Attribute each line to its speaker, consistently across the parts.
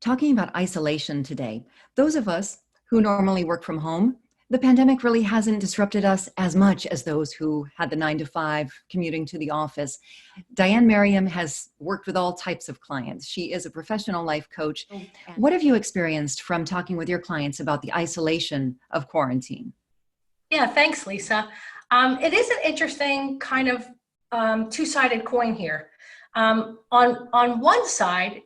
Speaker 1: talking about isolation today. Those of us who normally work from home, the pandemic really hasn't disrupted us as much as those who had the 9 to 5 commuting to the office. Diane Merriam has worked with all types of clients. She is a professional life coach. What have you experienced from talking with your clients about the isolation of quarantine?
Speaker 2: Yeah, thanks, Lisa. It is an interesting kind of two-sided coin here. On one side,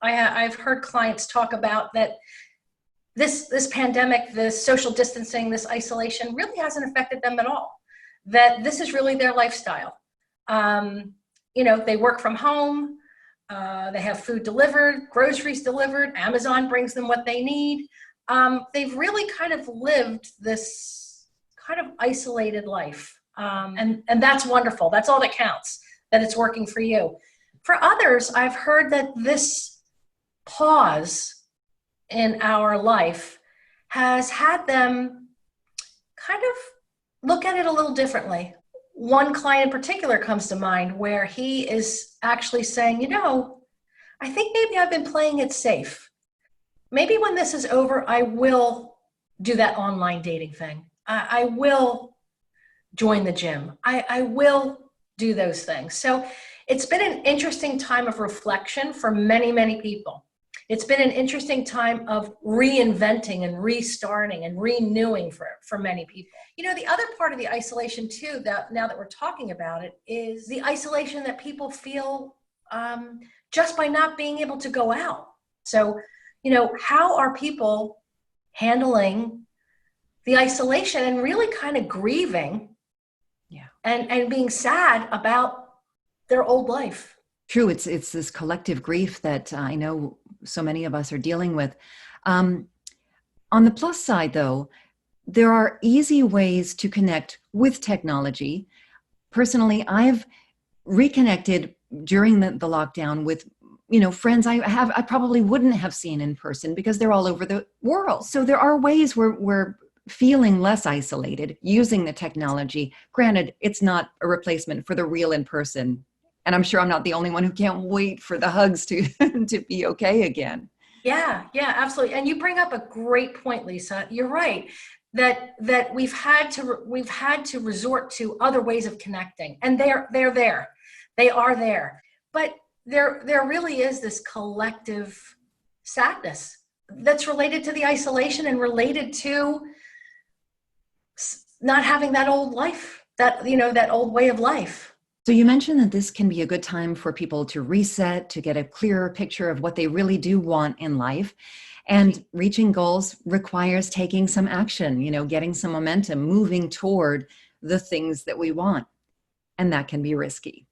Speaker 2: I've heard clients talk about that this pandemic, this social distancing, this isolation really hasn't affected them at all. That this is really their lifestyle. They work from home, they have food delivered, groceries delivered, Amazon brings them what they need. They've really kind of lived this kind of isolated life. And that's wonderful. That's all that counts, that it's working for you. For others, I've heard that this pause in our life has had them kind of look at it a little differently. One client in particular comes to mind where he is actually saying, I think maybe I've been playing it safe. Maybe when this is over, I will do that online dating thing. I will join the gym. I will do those things. So it's been an interesting time of reflection for many, many people. It's been an interesting time of reinventing and restarting and renewing for many people. The other part of the isolation too, that now that we're talking about it, is the isolation that people feel just by not being able to go out. So, how are people handling the isolation and really kind of grieving and being sad about their old life?
Speaker 1: True. It's this collective grief that I know so many of us are dealing with. On the plus side, though, there are easy ways to connect with technology. Personally, I've reconnected during the lockdown with friends I probably wouldn't have seen in person because they're all over the world. So there are ways where we're feeling less isolated using the technology. Granted, it's not a replacement for the real in person. And I'm sure I'm not the only one who can't wait for the hugs to be okay again.
Speaker 2: Yeah, absolutely. And you bring up a great point, Lisa. You're right that we've had to resort to other ways of connecting, and they're there. They are there. But there really is this collective sadness that's related to the isolation and related to not having that old life, that old way of life.
Speaker 1: So you mentioned that this can be a good time for people to reset, to get a clearer picture of what they really do want in life. And reaching goals requires taking some action, getting some momentum, moving toward the things that we want. And that can be risky.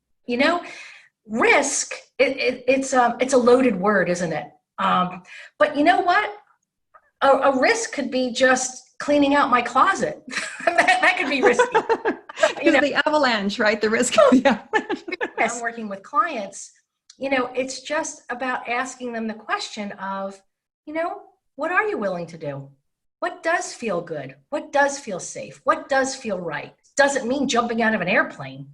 Speaker 2: Risk, it's a loaded word, isn't it? But you know what? A risk could be just cleaning out my closet. that could be risky.
Speaker 1: The avalanche, right? The risk of the avalanche.
Speaker 2: I'm working with clients, it's just about asking them the question of, what are you willing to do? What does feel good? What does feel safe? What does feel right? Doesn't mean jumping out of an airplane.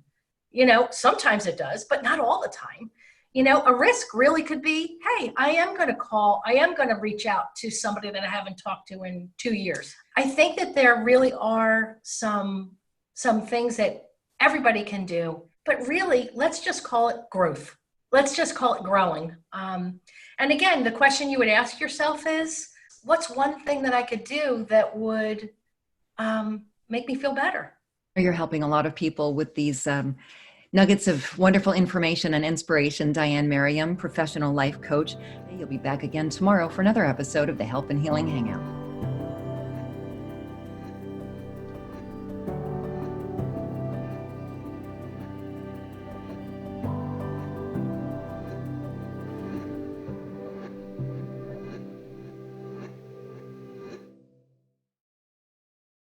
Speaker 2: Sometimes it does, but not all the time. A risk really could be, hey, I am going to reach out to somebody that I haven't talked to in 2 years. I think that there really are some things that everybody can do, but really, let's just call it growth. Let's just call it growing. And again, the question you would ask yourself is, what's one thing that I could do that would make me feel better?
Speaker 1: You're helping a lot of people with these nuggets of wonderful information and inspiration. Diane Merriam, professional life coach. You'll be back again tomorrow for another episode of the Help and Healing Hangout.